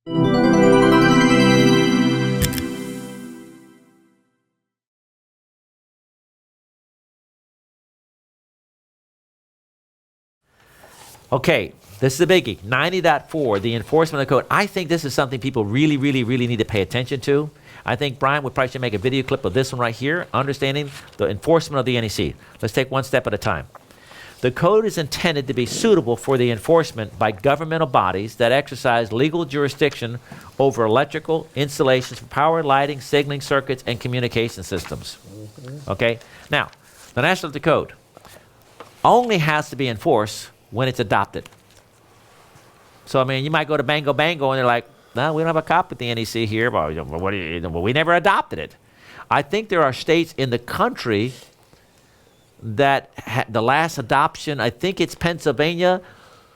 Okay, this is a biggie. 90.4, the enforcement of the code. I think this is something people really, really, really need to pay attention to. I think Brian would probably should make a video clip of this one right here, understanding the enforcement of the NEC. Let's take one step at a time. The code is intended to be suitable for the enforcement by governmental bodies that exercise legal jurisdiction over electrical installations for power, lighting, signaling circuits, and communication systems. Okay? Now, the National Electrical Code only has to be enforced when it's adopted. So, I mean, you might go to Bango Bango and they're like, no, we don't have a copy of the NEC here, but what do you, well, we never adopted it. I think there are states in the country that the last adoption, I think it's Pennsylvania,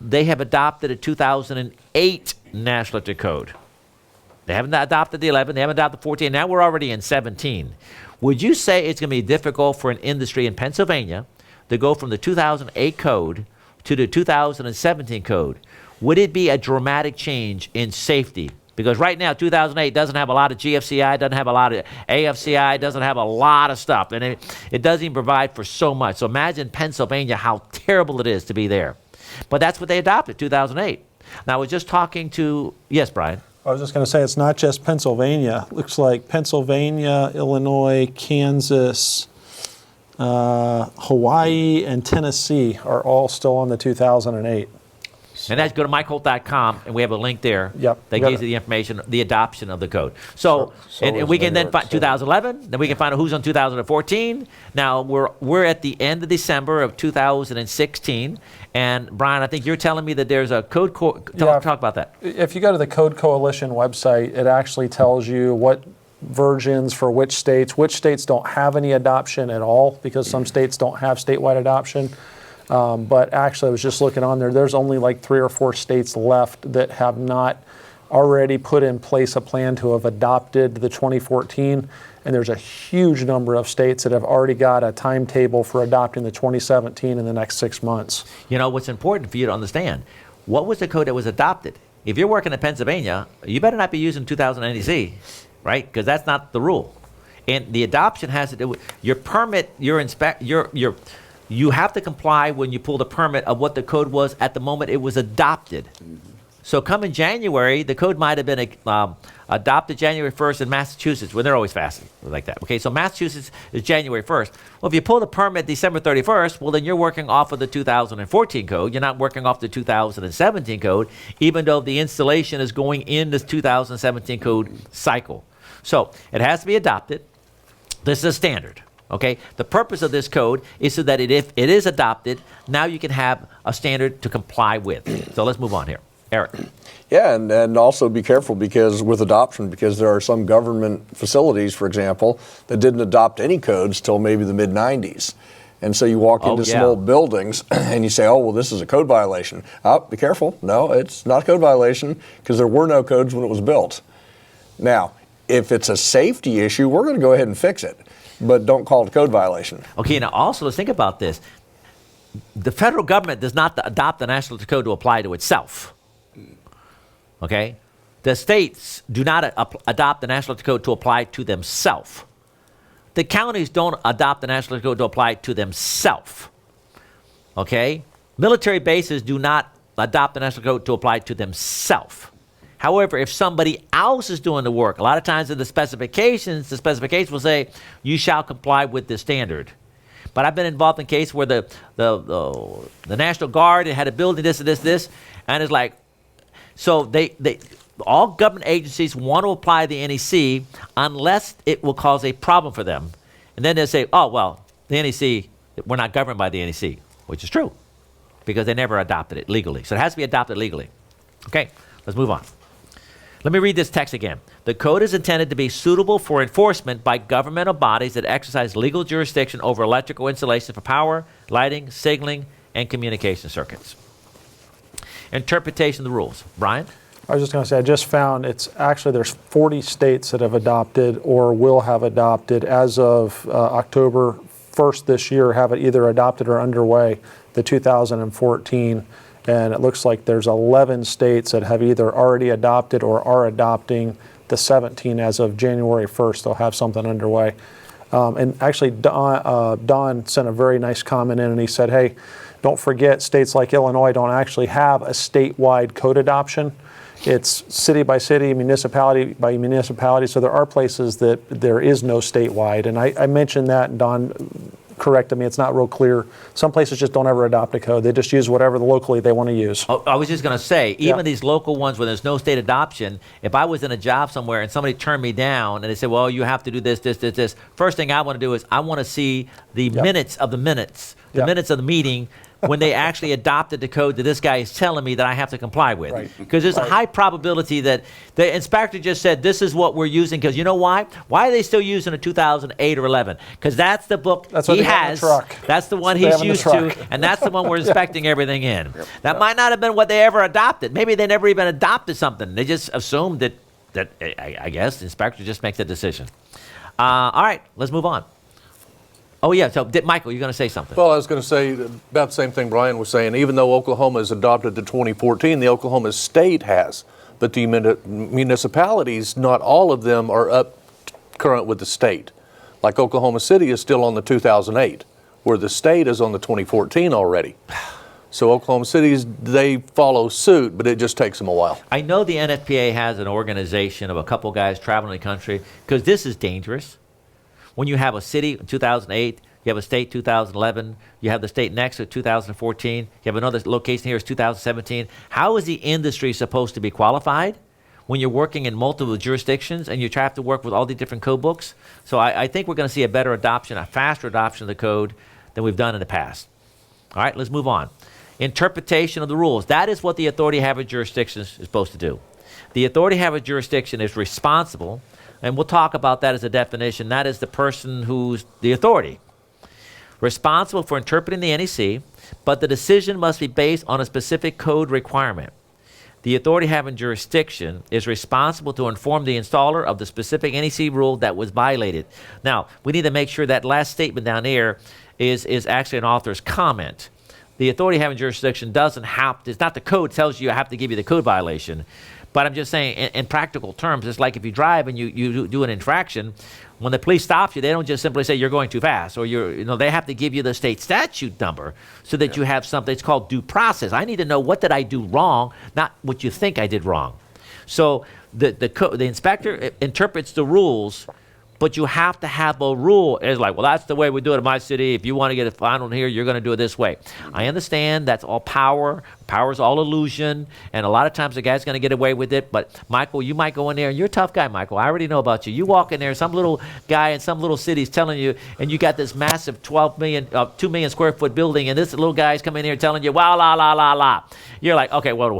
they have adopted a 2008 National Electrical Code. They haven't adopted the 11, they haven't adopted the 14, now we're already in 17. Would you say it's going to be difficult for an industry in Pennsylvania to go from the 2008 code to the 2017 code? Would it be a dramatic change in safety? Because right now, 2008 doesn't have a lot of GFCI, doesn't have a lot of AFCI, doesn't have a lot of stuff. And it doesn't even provide for so much. So imagine Pennsylvania, how terrible it is to be there. But that's what they adopted, 2008. Now, I was just talking to, yes, Brian? I was just going to say, it's not just Pennsylvania. Looks like Pennsylvania, Illinois, Kansas, Hawaii, and Tennessee are all still on the 2008. And that's go to MikeHolt.com, and we have a link there that gives you the information, the adoption of the code. So and we can then find 2011, then we can find out who's on 2014. Now, we're at the end of December of 2016, and Brian, I think you're telling me that there's a code, talk about that. If you go to the Code Coalition website, it actually tells you what versions for which states don't have any adoption at all, because some states don't have statewide adoption. But actually, I was just looking on there, there's only like 3 or 4 states left that have not already put in place a plan to have adopted the 2014. And there's a huge number of states that have already got a timetable for adopting the 2017 in the next 6 months. You know, what's important for you to understand, what was the code that was adopted? If you're working in Pennsylvania, you better not be using 2000 NEC, right? Because that's not the rule. And the adoption has to do with your permit, you have to comply when you pull the permit of what the code was at the moment it was adopted. Mm-hmm. So come in January, the code might have been adopted January 1st in Massachusetts, when they're always fast like that. Okay, so Massachusetts is January 1st. Well, if you pull the permit December 31st, well, then you're working off of the 2014 code. You're not working off the 2017 code, even though the installation is going in this 2017 code cycle. So it has to be adopted. This is a standard. Okay, the purpose of this code is so that if it is adopted, now you can have a standard to comply with. So let's move on here. Eric. Yeah, and also be careful because with adoption, because there are some government facilities, for example, that didn't adopt any codes till maybe the mid-90s. And so you walk into some old buildings and you say, oh, well, this is a code violation. Oh, be careful. No, it's not a code violation because there were no codes when it was built. Now, if it's a safety issue, we're going to go ahead and fix it. But don't call it a code violation. Okay, now also let's think about this. The federal government does not adopt the National Electrical Code to apply to itself. Okay? The states do not adopt the National Electrical Code to apply to themselves. The counties don't adopt the National Electrical Code to apply to themselves. Okay? Military bases do not adopt the National Electrical Code to apply to themselves. However, if somebody else is doing the work, a lot of times in the specifications will say, you shall comply with this standard. But I've been involved in cases where the National Guard had a building, this, and it's like, so all government agencies want to apply the NEC unless it will cause a problem for them. And then they say, oh, well, the NEC, we're not governed by the NEC, which is true, because they never adopted it legally. So it has to be adopted legally. Okay, let's move on. Let me read this text again. The code is intended to be suitable for enforcement by governmental bodies that exercise legal jurisdiction over electrical installation for power, lighting, signaling, and communication circuits. Interpretation of the rules. Brian? I was just going to say, I just found there's 40 states that have adopted or will have adopted as of October 1st this year, have it either adopted or underway, the 2014 And it looks like there's 11 states that have either already adopted or are adopting the 17 as of January 1st. They'll have something underway. And actually, Don sent a very nice comment in, and he said, hey, don't forget states like Illinois don't actually have a statewide code adoption. It's city by city, municipality by municipality, so there are places that there is no statewide. And I mentioned that, and Don corrected me, it's not real clear. Some places just don't ever adopt a code. They just use whatever locally they want to use. Oh, I was just going to say, even these local ones where there's no state adoption, if I was in a job somewhere and somebody turned me down and they said, well, you have to do this, this, this, this, first thing I want to do is I want to see the minutes of the minutes, the minutes of the meeting when they actually adopted the code that this guy is telling me that I have to comply with. Because there's a high probability that the inspector just said, this is what we're using, because you know why? Why are they still using a 2008 or 11? Because that's the book he has. That's the one he's used to, and that's the one we're inspecting everything in. That might not have been what they ever adopted. Maybe they never even adopted something. They just assumed that I guess the inspector just makes that decision. All right, let's move on. Oh, yeah. So, Michael, you're going to say something. Well, I was going to say about the same thing Brian was saying. Even though Oklahoma has adopted the 2014, the Oklahoma state has. But the municipalities, not all of them are up current with the state. Like Oklahoma City is still on the 2008, where the state is on the 2014 already. So Oklahoma City's, they follow suit, but it just takes them a while. I know the NFPA has an organization of a couple guys traveling the country, because this is dangerous. When you have a city in 2008, you have a state 2011, you have the state next to 2014, you have another location here is 2017. How is the industry supposed to be qualified when you're working in multiple jurisdictions and you have to work with all the different code books? So I think we're going to see a better adoption, a faster adoption of the code than we've done in the past. All right, let's move on. Interpretation of the rules. That is what the authority having jurisdiction is supposed to do. The authority having jurisdiction is responsible, and we'll talk about that as a definition. That is the person who's the authority. Responsible for interpreting the NEC, but the decision must be based on a specific code requirement. The authority having jurisdiction is responsible to inform the installer of the specific NEC rule that was violated. Now, we need to make sure that last statement down there is actually an author's comment. The authority having jurisdiction doesn't have to, it's not the code tells you I have to give you the code violation. But I'm just saying, in practical terms, it's like if you drive and you do an infraction, when the police stops you, they don't just simply say you're going too fast, or they have to give you the state statute number so that you have something. It's called due process. I need to know what did I do wrong, not what you think I did wrong. So the inspector interprets the rules, but you have to have a rule. It's like, well, that's the way we do it in my city. If you want to get a final here, you're going to do it this way. I understand that's all power. Power is all illusion, and a lot of times the guy's going to get away with it. But, Michael, you might go in there, and you're a tough guy, Michael. I already know about you. You walk in there, some little guy in some little city's telling you, and you got this massive 2 million square foot building, and this little guy's coming in here telling you, wow, la, la, la, la. You're like, okay, well,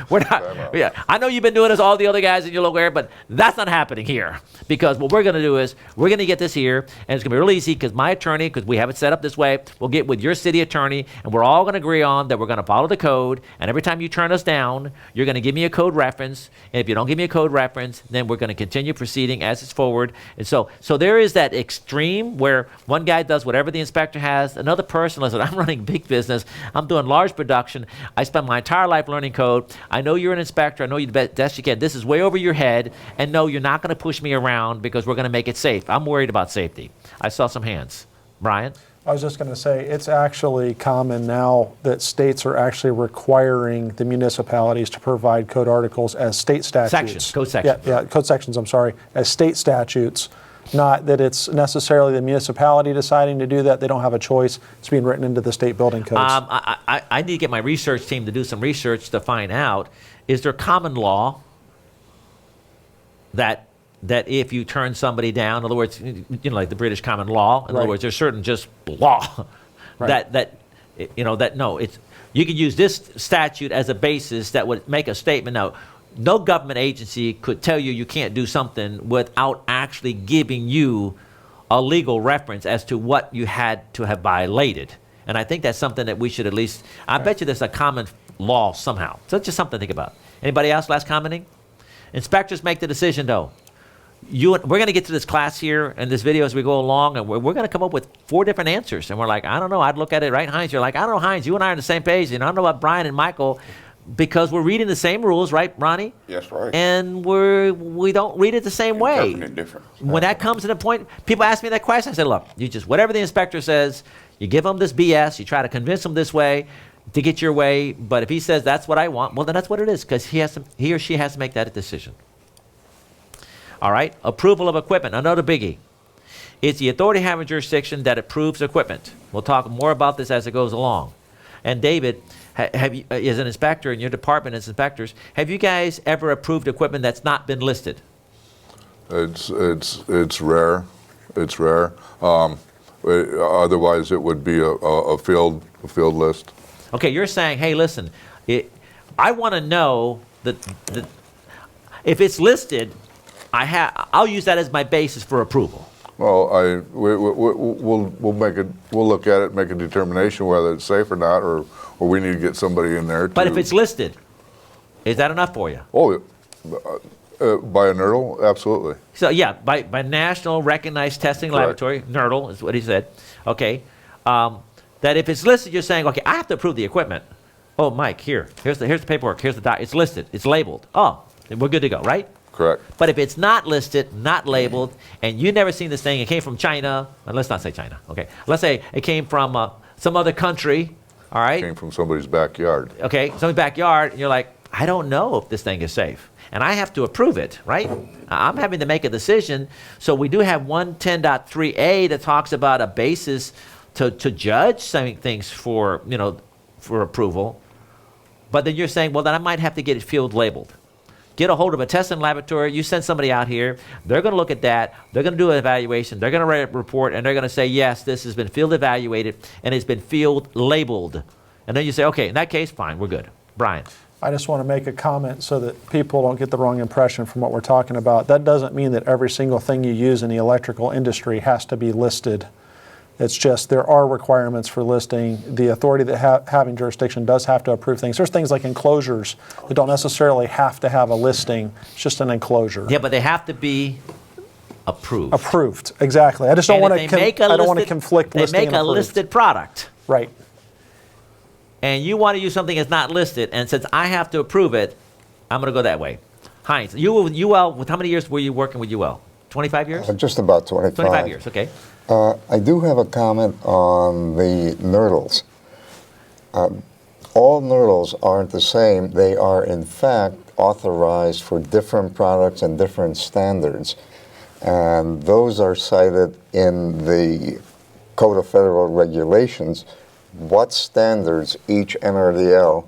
we're not. Yeah, I know you've been doing this, all the other guys in your local area, but that's not happening here. Because what we're going to do is we're going to get this here, and it's going to be real easy because my attorney, because we have it set up this way, we'll get with your city attorney, and we're all going to agree on that we're going to follow the code, and every time you turn us down, you're going to give me a code reference, and if you don't give me a code reference, then we're going to continue proceeding as it's forward. And so there is that extreme where one guy does whatever the inspector has, another person, listen, I'm running big business, I'm doing large production, I spent my entire life learning code, I know you're an inspector, I know you the best you can, this is way over your head, and no, you're not going to push me around because we're going to make it safe. I'm worried about safety. I saw some hands. Brian? I was just going to say, it's actually common now that states are actually requiring the municipalities to provide code articles as state statutes. Sections, code sections. Yeah, code sections, I'm sorry, as state statutes. Not that it's necessarily the municipality deciding to do that. They don't have a choice. It's being written into the state building codes. I need to get my research team to do some research to find out, is there common law that if you turn somebody down, in other words, like the British common law, in other words, there's certain just law that it's, you could use this statute as a basis that would make a statement. Now, no government agency could tell you you can't do something without actually giving you a legal reference as to what you had to have violated. And I think that's something that we should at least, I bet you there's a common law somehow. So it's just something to think about. Anybody else last commenting? Inspectors make the decision though. we're going to get to this class here and this video as we go along, and we're going to come up with 4 different answers. And we're like, I don't know. I'd look at it, right, Heinz? You're like, I don't know, Heinz. You and I are on the same page. And I don't know about Brian and Michael, because we're reading the same rules, right, Ronnie? Yes, right. And we don't read it the same way. Interpreting it different. When that comes to the point, people ask me that question. I say, look, you just, whatever the inspector says, you give them this BS. You try to convince them this way to get your way. But if he says that's what I want, well, then that's what it is, because he or she has to make that decision. All right, approval of equipment, another biggie. It's the authority having jurisdiction that approves equipment. We'll talk more about this as it goes along. And David, have you, as an inspector in your department as inspectors, have you guys ever approved equipment that's not been listed? It's rare. It's rare. Otherwise, it would be a field list. Okay, you're saying, hey, listen, I want to know that if it's listed, I'll use that as my basis for approval. Well, we'll look at it, make a determination whether it's safe or not, or we need to get somebody in there. But if it's listed, is that enough for you? Oh, by a NERDL, absolutely. So yeah, by National Recognized Testing Correct. Laboratory, NERDL is what he said. Okay, that if it's listed, you're saying, okay, I have to approve the equipment. Oh, Mike, here's the paperwork. Here's the doc. It's listed. It's labeled. Oh, then we're good to go, right? Correct. But if it's not listed, not labeled, and you've never seen this thing, it came from China, and let's not say China, okay? Let's say it came from some other country, all right? Came from somebody's backyard. Okay, somebody's backyard, and you're like, I don't know if this thing is safe. And I have to approve it, right? I'm having to make a decision. So we do have 110.3a that talks about a basis to judge some things for approval. But then you're saying, well, then I might have to get it field labeled. Get a hold of a testing laboratory. You send somebody out here. They're going to look at that. They're going to do an evaluation. They're going to write a report, and they're going to say, yes, this has been field evaluated, and it's been field labeled. And then you say, okay, in that case, fine, we're good. Brian. I just want to make a comment so that people don't get the wrong impression from what we're talking about. That doesn't mean that every single thing you use in the electrical industry has to be listed. It's just there are requirements for listing. The authority that having jurisdiction does have to approve things. There's things like enclosures that don't necessarily have to have a listing. It's just an enclosure. Yeah, but they have to be approved. Approved, exactly. I just don't want to. I don't want to conflict. They listing make and a approved. listed product. Right. And you want to use something that's not listed, and since I have to approve it, I'm going to go that way. Heinz, you were with UL. With how many years were you working with UL? 25 years? Just about 25. 25 years. Okay. I do have a comment on the NERDLs. All NERDLs aren't the same. They are, in fact, authorized for different products and different standards. And those are cited in the Code of Federal Regulations, what standards each NRDL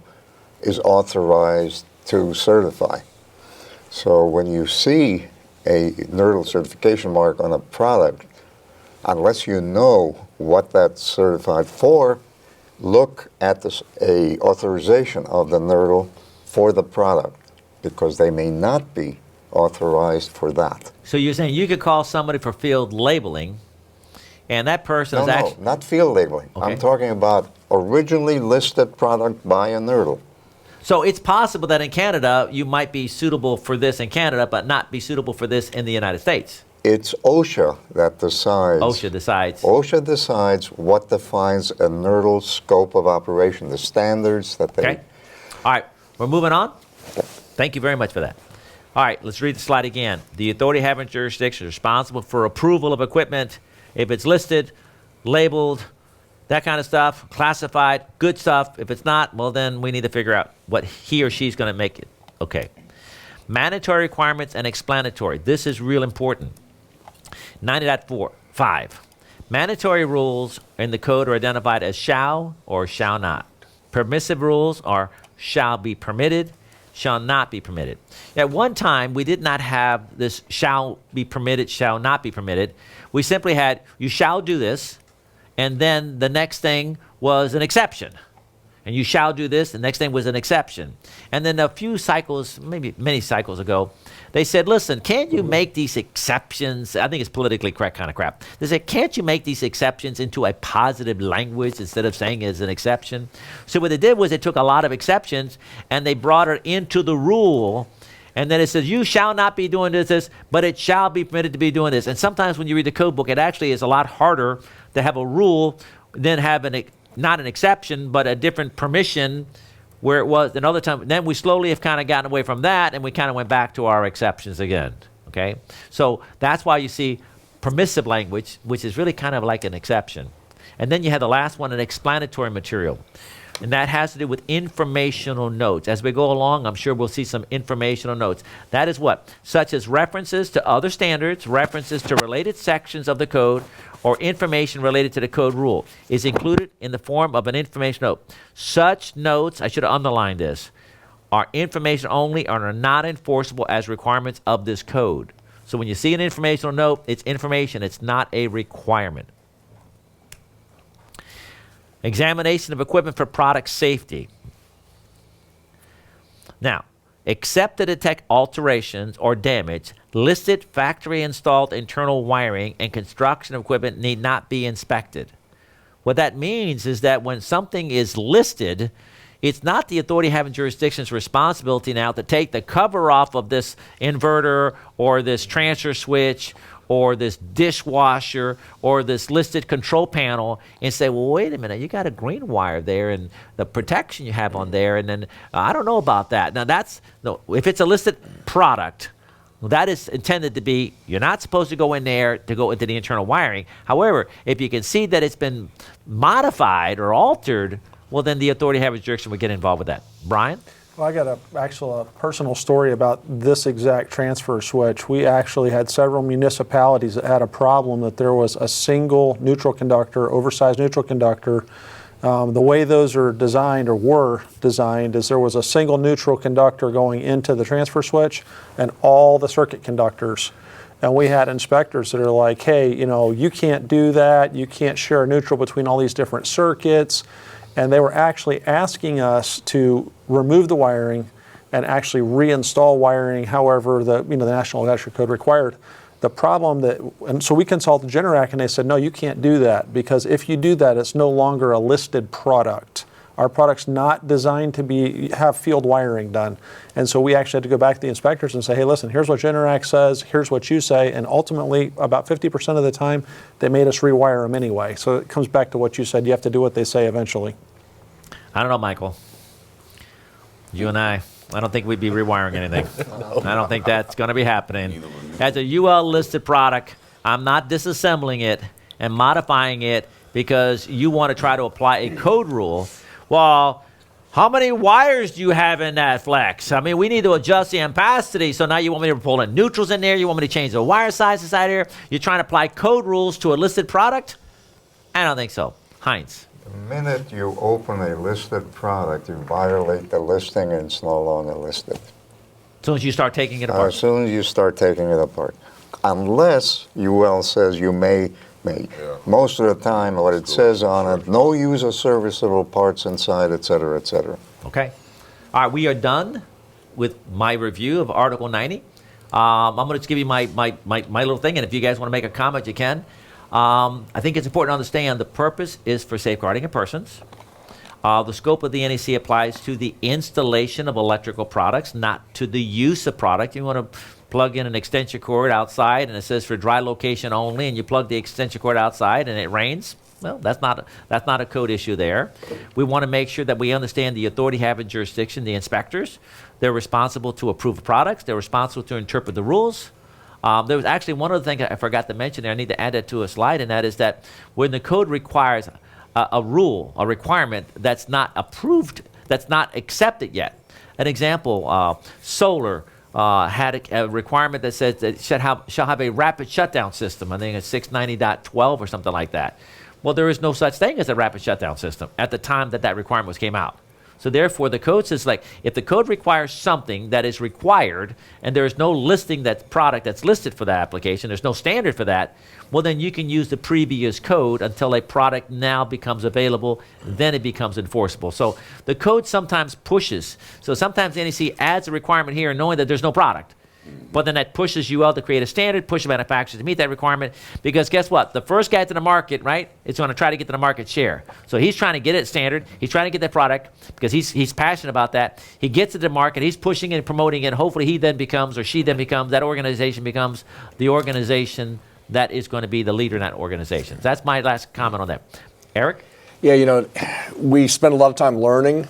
is authorized to certify. So when you see a NERDL certification mark on a product, unless you know what that's certified for, look at a authorization of the NERDL for the product, because they may not be authorized for that. So you're saying you could call somebody for field labeling, and that person is actually... No, not field labeling. Okay. I'm talking about originally listed product by a NERDL. So it's possible that in Canada, you might be suitable for this in Canada, but not be suitable for this in the United States. It's OSHA that decides. OSHA decides. OSHA decides what defines a NERDL scope of operation, the standards that they... Okay. All right, we're moving on. Thank you very much for that. All right, let's read the slide again. The authority having jurisdiction is responsible for approval of equipment if it's listed, labeled, that kind of stuff, classified, good stuff. If it's not, well, then we need to figure out what he or she's going to make it. Okay. Mandatory requirements and explanatory. This is real important. 90.4.5. Mandatory rules in the code are identified as shall or shall not. Permissive rules are shall be permitted, shall not be permitted. At one time, we did not have this shall be permitted, shall not be permitted. We simply had you shall do this, and then the next thing was an exception. And you shall do this, the next thing was an exception. And then a few cycles, maybe many cycles ago, they said, listen, can't you make these exceptions? I think it's politically correct kind of crap. They said, can't you make these exceptions into a positive language instead of saying it's an exception? So what they did was they took a lot of exceptions and they brought it into the rule. And then it says, you shall not be doing this, but it shall be permitted to be doing this. And sometimes when you read the code book, it actually is a lot harder to have a rule than have not an exception, but a different permission where it was another time. Then we slowly have kind of gotten away from that, and we kind of went back to our exceptions again. Okay? So that's why you see permissive language, which is really kind of like an exception. And then you have the last one, an explanatory material. And that has to do with informational notes. As we go along, I'm sure we'll see some informational notes. That is what? Such as references to other standards, references to related sections of the code, or information related to the code rule is included in the form of an information note. Such notes, I should have underlined this, are information only and are not enforceable as requirements of this code. So when you see an informational note, it's information. It's not a requirement. Examination of equipment for product safety. Now, except to detect alterations or damage, listed factory installed internal wiring and construction of equipment need not be inspected. What that means is that when something is listed, it's not the authority having jurisdiction's responsibility now to take the cover off of this inverter or this transfer switch or this dishwasher or this listed control panel and say, well, wait a minute, you got a green wire there and the protection you have on there, and then I don't know about that. Now if it's a listed product, that is intended to be, you're not supposed to go in there to go into the internal wiring. However, if you can see that it's been modified or altered, well, then the authority having jurisdiction would get involved with that. Brian? Well, I got a personal story about this exact transfer switch. We actually had several municipalities that had a problem that there was a single neutral conductor, oversized neutral conductor. The way those are designed or were designed is there was a single neutral conductor going into the transfer switch and all the circuit conductors. And we had inspectors that are like, hey, you can't do that. You can't share a neutral between all these different circuits. And they were actually asking us to remove the wiring and actually reinstall wiring, however the National Electrical Code required. The problem and so we consulted Generac and they said, no, you can't do that, because if you do that, it's no longer a listed product. Our product's not designed to have field wiring done. And so we actually had to go back to the inspectors and say, hey, listen, here's what Generac says, here's what you say. And ultimately, about 50% of the time, they made us rewire them anyway. So it comes back to what you said. You have to do what they say eventually. I don't know, Michael. You and I don't think we'd be rewiring anything. I don't think that's going to be happening. As a UL listed product, I'm not disassembling it and modifying it because you want to try to apply a code rule. Well, how many wires do you have in that flex? I mean, we need to adjust the ampacity, so now you want me to pull in neutrals in there? You want me to change the wire size inside here? You're trying to apply code rules to a listed product? I don't think so. Heinz. The minute you open a listed product, you violate the listing and it's no longer listed. As soon as you start taking it apart? As soon as you start taking it apart. Unless UL says you may. Most of the time, what it says on it, no use of serviceable parts inside, et cetera, et cetera. Okay. All right, we are done with my review of Article 90. I'm going to just give you my little thing, and if you guys want to make a comment, you can. I think it's important to understand the purpose is for safeguarding of persons. The scope of the NEC applies to the installation of electrical products, not to the use of product. You want to plug in an extension cord outside and it says for dry location only, and you plug the extension cord outside and it rains. Well, that's not a code issue there. We want to make sure that we understand the authority having jurisdiction, the inspectors. They're responsible to approve products. They're responsible to interpret the rules. There was actually one other thing I forgot to mention there. I need to add that to a slide, and that is that when the code requires a rule, a requirement that's not approved, that's not accepted yet. An example, solar had a requirement that says that it shall have a rapid shutdown system. I think it's 690.12 or something like that. Well, there is no such thing as a rapid shutdown system at the time that requirement came out. So therefore, the code says, like, if the code requires something that is required and there is no listing that product that's listed for that application, there's no standard for that, well, then you can use the previous code until a product now becomes available, then it becomes enforceable. So the code sometimes pushes. So sometimes NEC adds a requirement here knowing that there's no product. But then that pushes you out to create a standard, push the manufacturers to meet that requirement. Because guess what? The first guy to the market, right, is going to try to get to the market share. So he's trying to get it standard. He's trying to get the product because he's passionate about that. He gets it to the market. He's pushing it and promoting it. Hopefully he then becomes, or she then becomes, that organization becomes the organization that is going to be the leader in that organization. So that's my last comment on that. Eric? Yeah, you know, we spend a lot of time learning,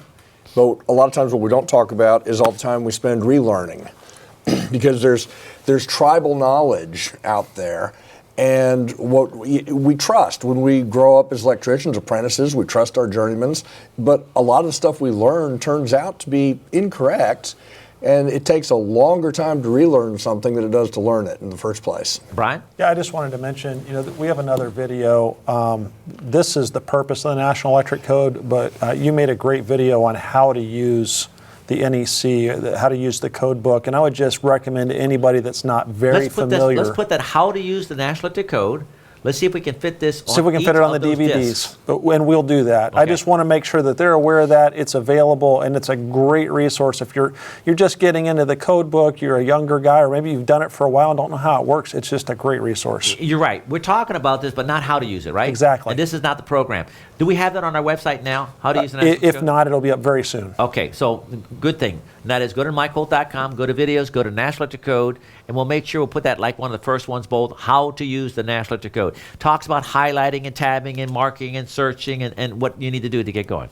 but a lot of times what we don't talk about is all the time we spend relearning. Because there's tribal knowledge out there, and what we trust when we grow up as electricians, apprentices, we trust our journeymans, but a lot of the stuff we learn turns out to be incorrect, and it takes a longer time to relearn something than it does to learn it in the first place. Brian? Yeah, I just wanted to mention, you know, that we have another video. This is the purpose of the National Electric Code, but you made a great video on how to use the NEC, how to use the code book, and I would just recommend to anybody that's not very familiar. Let's put that how to use the National Electric Code. Let's see if we can fit this on See if we can fit it on the DVDs, and we'll do that. I just want to make sure that they're aware of that. It's available, and it's a great resource. If you're just getting into the code book, you're a younger guy, or maybe you've done it for a while and don't know how it works, it's just a great resource. You're right. We're talking about this, but not how to use it, right? Exactly. And this is not the program. Do we have that on our website now? How to use the National Electric Code? If not, it'll be up very soon. Okay, so good thing. And that is go to MikeHolt.com, go to videos, go to National Electric Code, and we'll make sure we'll put that like one of the first ones bold, how to use the National Electric Code. Talks about highlighting and tabbing and marking and searching and what you need to do to get going.